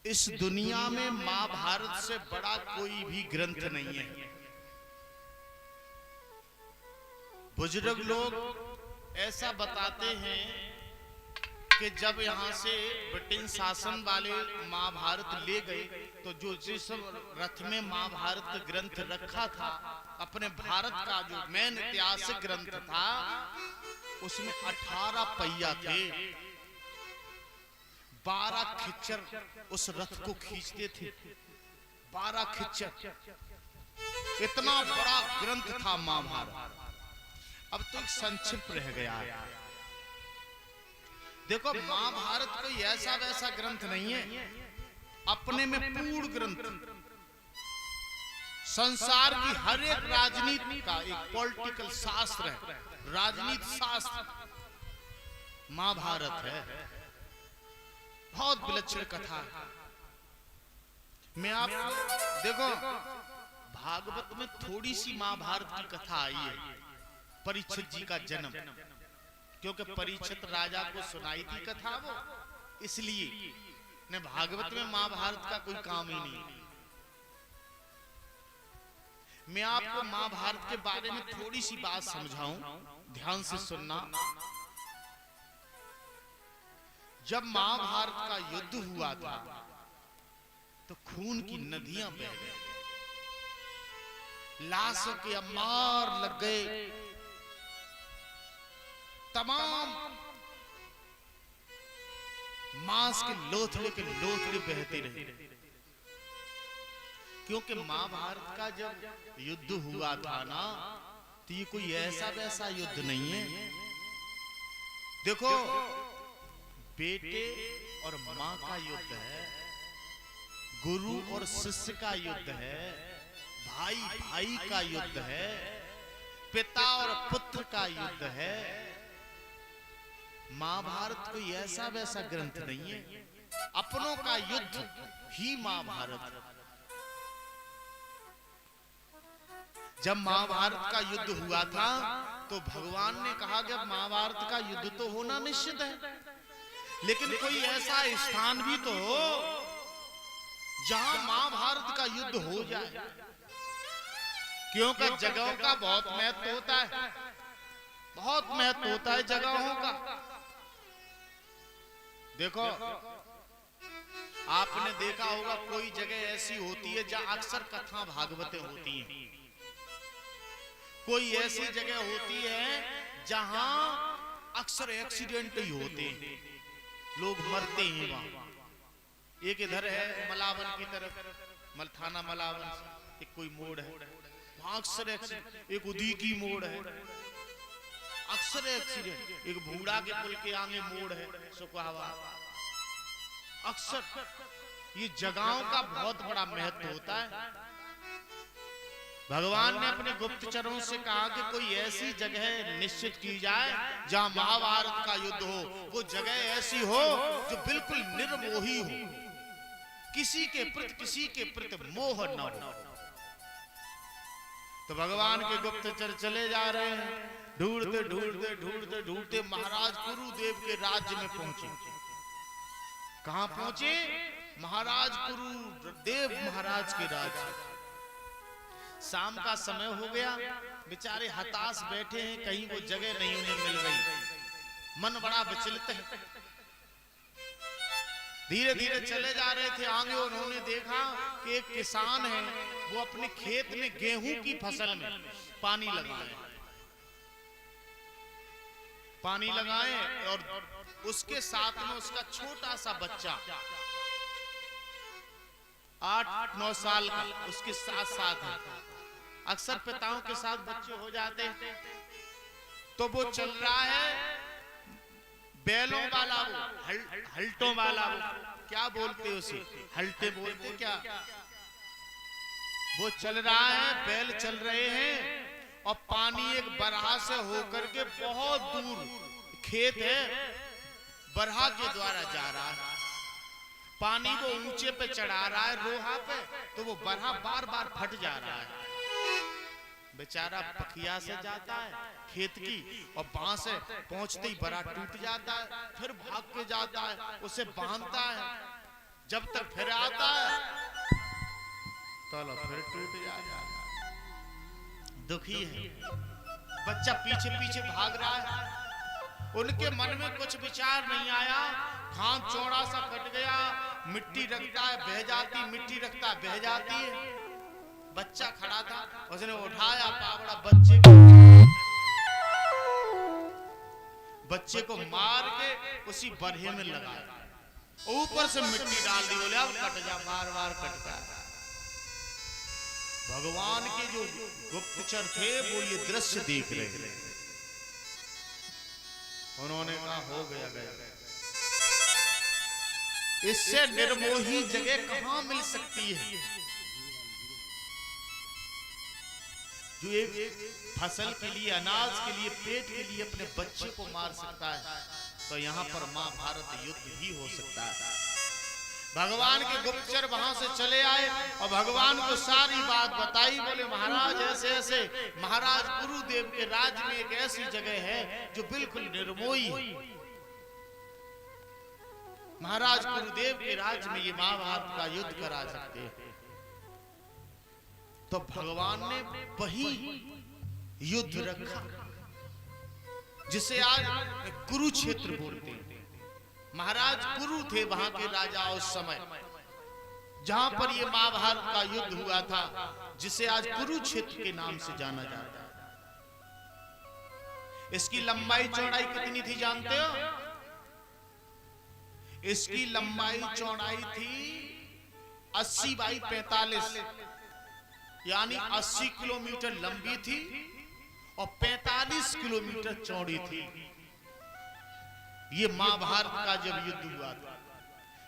इस दुनिया में महाभारत से बड़ा कोई भी ग्रंथ नहीं है। बुजुर्ग लोग ऐसा बताते हैं कि जब यहाँ से ब्रिटेन शासन वाले महाभारत ले गए तो जो जिस रथ में महाभारत ग्रंथ रखा था, अपने भारत का जो मेन ऐतिहासिक ग्रंथ था, उसमें 18 पहिया थे, 12 खच्चर उस रथ को खींचते थे। 12 खच्चर, इतना बड़ा ग्रंथ था महाभारत। अब तो एक संक्षिप्त रह गया है। देखो, महाभारत कोई ऐसा वैसा ग्रंथ नहीं है, अपने में पूर्ण ग्रंथ, संसार की हर एक राजनीति का एक पॉलिटिकल शास्त्र है, राजनीति शास्त्र महाभारत है। बहुत विलक्षण कथा है। मैं आप देखो, भागवत में थोड़ी सी महाभारत की कथा आई है, परीक्षित जी का जन्म, क्योंकि परीक्षित राजा को सुनाई थी कथा वो, इसलिए ने भागवत में महाभारत का कोई काम ही नहीं। मैं आपको महाभारत के बारे में थोड़ी सी बात समझाऊं, ध्यान से सुनना। जब महाभारत का युद्ध हुआ था तो खून की नदियां बह गई, लाशों के अंबार लग गए, तमाम मांस के लोथड़े बहते रहे। क्योंकि महाभारत का जब युद्ध हुआ था ना, तो ये कोई ऐसा वैसा युद्ध नहीं है। देखो, बेटे और मां का युद्ध है, गुरु और शिष्य का युद्ध है, भाई भाई का युद्ध है, पिता और पुत्र का युद्ध है। महाभारत कोई ऐसा वैसा ग्रंथ नहीं है, अपनों का युद्ध ही महाभारत। जब महाभारत का युद्ध हुआ था तो भगवान ने कहा कि महाभारत का युद्ध तो होना निश्चित है, लेकिन कोई ऐसा स्थान भी तो हो जहां महाभारत का युद्ध हो जाए, क्योंकि जगहों का बहुत महत्व होता है, बहुत महत्व होता है जगहों का। देखो, आपने देखा होगा कोई जगह ऐसी होती है जहां अक्सर कथा भागवतें होती हैं, कोई ऐसी जगह होती है जहां अक्सर एक्सीडेंट ही होते हैं, लोग मरते हैं वहां। एक इधर है मलावन की तरफ, थाना मलावन, एक कोई मोड़ है वहां अक्सर एक्सीडेंट, एक उदी की मोड़ है अक्सर एक्सीडेंट, एक भूड़ा के पुल के आगे मोड़ है सुखवावा। अक्सर ये जगहों का बहुत बड़ा महत्व होता है। भगवान ने अपने गुप्तचरों से कहा कि कोई ऐसी जगह निश्चित की जाए जहां महाभारत का युद्ध हो, वो जगह ऐसी हो जो बिल्कुल निर्मोही हो, किसी के प्रति मोह न हो। तो भगवान के गुप्तचर चले जा रहे हैं, ढूंढते ढूंढते ढूंढते ढूंढते महाराज कुरुदेव के राज्य में पहुंचे। कहां पहुंचे? महाराज कुरुदेव महाराज के राज्य। शाम का समय हो गया, बेचारे हताश बैठे हैं, कहीं वो जगह नहीं उन्हें मिल रही, मन बड़ा विचलित है। धीरे धीरे चले जा रहे थे, आगे उन्होंने देखा कि एक किसान है, वो अपने खेत में गेहूं की फसल में पानी लगाए और उसके साथ में उसका छोटा सा बच्चा 8-9 साल का उसके साथ है। अक्सर पिताओं के साथ बच्चे हो जाते हैं, तो वो चल रहा है बैलों वाला, वो हल्टों वाला, वो क्या बोलते उसे, हल्टे बोलते क्या। वो चल रहा है, बैल चल रहे हैं, और पानी एक बरहा से होकर के बहुत दूर खेत है, बरहा के द्वारा जा रहा है। पानी वो ऊंचे पे चढ़ा रहा है रोहा पे, तो वो बरहा बार बार फट जा रहा है। बेचारा पखिया से जाता है खेत की, और बांस से पहुंचते ही बड़ा टूट जाता है, फिर भाग के जाता है, उसे बांधता है, जब तक फिर आता है तो फिर टूट जाता है। दुखी है, बच्चा पीछे पीछे भाग रहा है, उनके मन में कुछ विचार नहीं आया। हाथ चौड़ा सा कट गया, मिट्टी रखता है बह जाती, मिट्टी रखता है बह जाती है। बच्चा खड़ा था, उसने उठाया पावड़ा, बच्चे को मार के उसी बरहे में लगाया, ऊपर से मिट्टी डाल दी, बोले अब कट जा, बार बार कटता है। भगवान के जो गुप्तचर थे वो ये दृश्य देख रहे थे, उन्होंने कहा हो गया गया, इससे निर्मोही जगह कहां मिल सकती है। जो एक फसल के लिए, अनाज के लिए, पेट के लिए अपने बच्चे को मार सकता है, तो यहाँ पर महाभारत युद्ध ही हो सकता है। भगवान के गुप्तचर वहां से चले आए और भगवान को सारी बात बताई। बोले महाराज ऐसे ऐसे, महाराज गुरुदेव के राज्य में एक ऐसी जगह है जो बिल्कुल निर्मोही है। महाराज गुरुदेव के राज्य में ये महाभारत का युद्ध करा सकते हैं। तो भगवान ने वही युद्ध रखा जिसे आज कुरुक्षेत्र बोलते हैं। महाराज कुरु थे वहां के राजा उस समय, जहां पर ये महाभारत का युद्ध हुआ था, जिसे आज कुरुक्षेत्र के नाम से जाना जाता है। इसकी लंबाई चौड़ाई कितनी थी जानते हो? इसकी लंबाई चौड़ाई थी 80 बाई 45, यानी 80 किलोमीटर लंबी थी और 45 किलोमीटर चौड़ी थी। ये महाभारत का जब युद्ध हुआ था,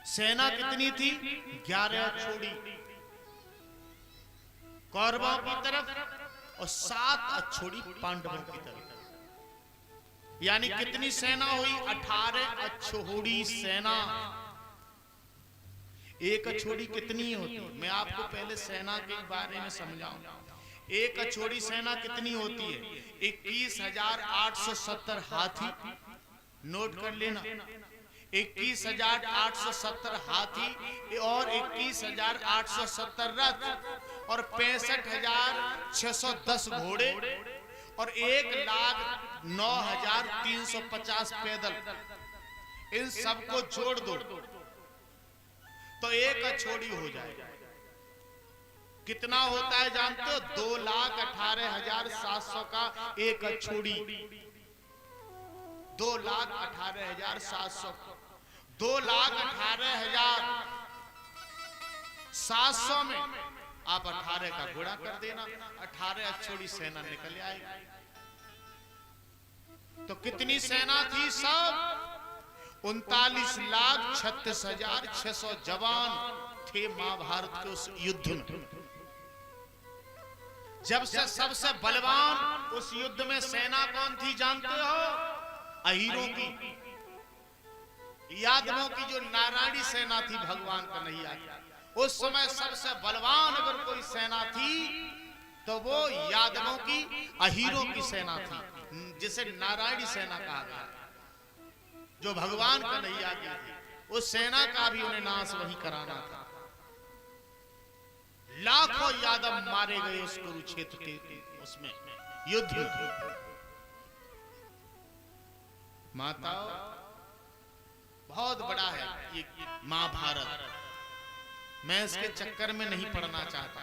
सेना कितनी थी? 11 छोड़ी कौरवों की तरफ और 7 अछोड़ी पांडवों की तरफ, यानी कितनी सेना हुई? 18 अछोड़ी सेना। एक अछोड़ी कितनी होती? मैं आपको पहले सेना के बारे में समझाऊं। एक अछोड़ी सेना कितनी होती है? 21,870 हाथी, नोट कर लेना, 21,870 हाथी और 21,870 रथ और 65,610 घोड़े और 1,09,350 पैदल। इन सबको जोड़ दो तो एक अछोड़ी हो जाएगा। कितना होता है जानते हो? 2,18,700 का एक अछोड़ी। 2,18,700, 2,18,700 में आप 18 का गुणा कर देना, 18 अछोड़ी सेना निकल आएगी। तो कितनी सेना थी? सब 39,36,600 जवान थे महाभारत के उस युद्ध में। जब से सबसे बलवान उस युद्ध में सेना कौन थी जानते हो? अहीरों की, यादवों की जो नारायणी सेना थी भगवान कन्हैया की। उस समय सबसे बलवान अगर कोई सेना थी तो वो यादवों की, अहीरों की सेना थी, जिसे नारायणी सेना कहा गया, जो भगवान कन्हैया की थी। उस सेना का भी उन्हें नाश वही कराना था। लाखों यादव मारे गए उस कुरुक्षेत्र के उसमें युद्ध में। माता बहुत बड़ा है ये महाभारत, मैं इसके चक्कर में नहीं पड़ना चाहता,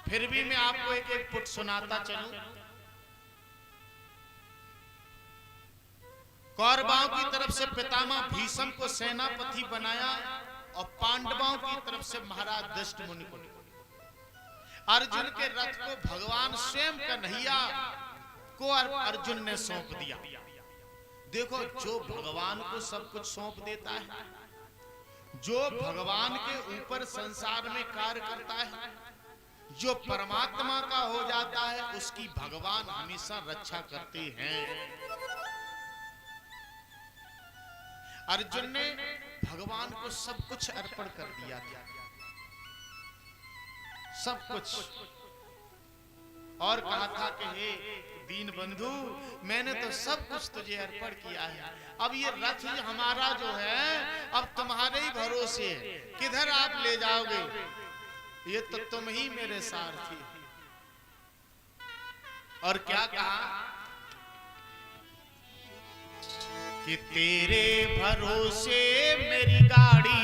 फिर भी मैं आपको एक एक पुट सुनाता चलूं। कौरवों की तरफ से पितामह भीष्म को सेनापति बनाया और पांडवों की तरफ से महाराज दृष्टमुनि को। अर्जुन के रथ को भगवान स्वयं कन्हैया को अर्जुन ने सौंप दिया। देखो, जो भगवान को सब कुछ सौंप देता है, जो भगवान के ऊपर संसार में कार्य करता है, जो परमात्मा का हो जाता है, उसकी भगवान हमेशा रक्षा करते हैं। अर्जुन ने भगवान को सब कुछ अर्पण कर दिया था, सब कुछ। और कहा था कि हे दीन बंधु, मैंने तो सब कुछ तुझे अर्पण किया है, अब ये रथ हमारा जो है अब तुम्हारे ही भरोसे है, किधर आप ले जाओगे, ये तो तुम ही मेरे सारथी। और क्या कहा कि तेरे भरोसे मेरी गाड़ी,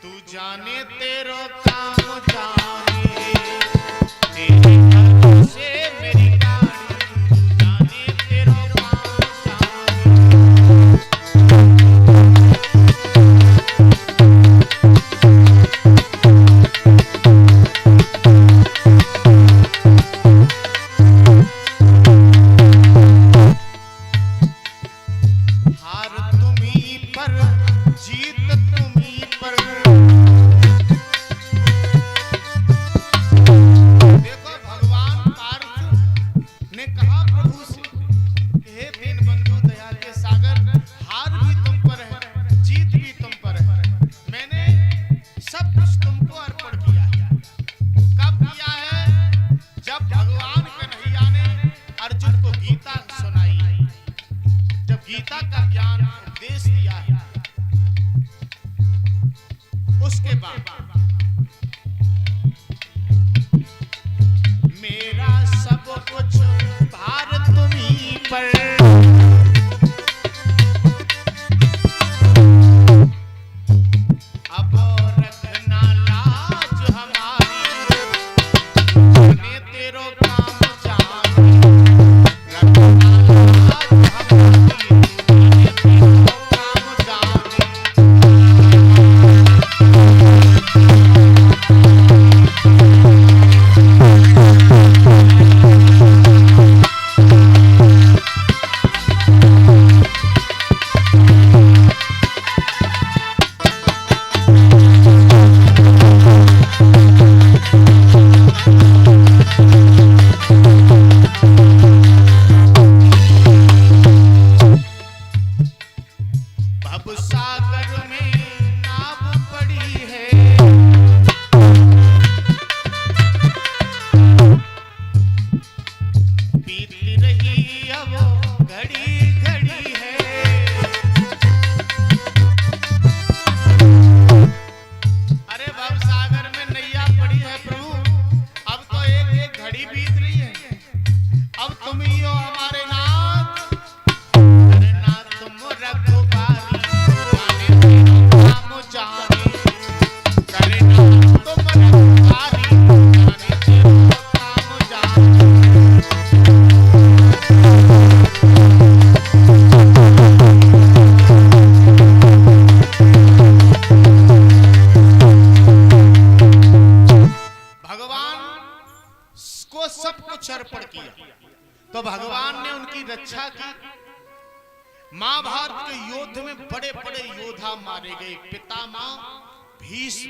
तू जाने तेरो काम जाने, तेरे भरोसे मेरी गाड़ी, तू जाने तेरो काम जाने। हार तुम्ही पर, जीत तुम्ही पर। देखो भगवान पार्थ ने कहा प्रभु से, हे दीन बंधु दया के सागर, हार भी तुम पर है, जीत भी तुम पर है, मैंने सब कुछ तुमको अर्पण किया है। कब किया है? जब भगवान कन्हैया ने अर्जुन को गीता सुनाई, जब गीता का ज्ञान उपदेश दिया है, उसके बाद मेरा सब कुछ भार तुम्ही पर, अब रखना लाज हमारी, जाने तेरो काम जाने, रखना लाज हमारी, जाने तेरो काम जाने। भव सागर में नाव पड़ी है, बीती रही अब घड़ी घड़ी है। अरे भव सागर में नैया पड़ी है प्रभु, अब तो एक एक घड़ी बीत रही है, अब तुम ही हो हमारे नाथ, करना तुम रघुबारी, जाने तेरो काम जाने, करना तुम रघुबारी, जाने तेरो काम जाने। भगवान को सब कुछ अर्पण किया, तो भगवान ने उनकी रक्षा की। महाभारत के युद्ध में बड़े बड़े योद्धा मारे गए, पितामह भीष्म,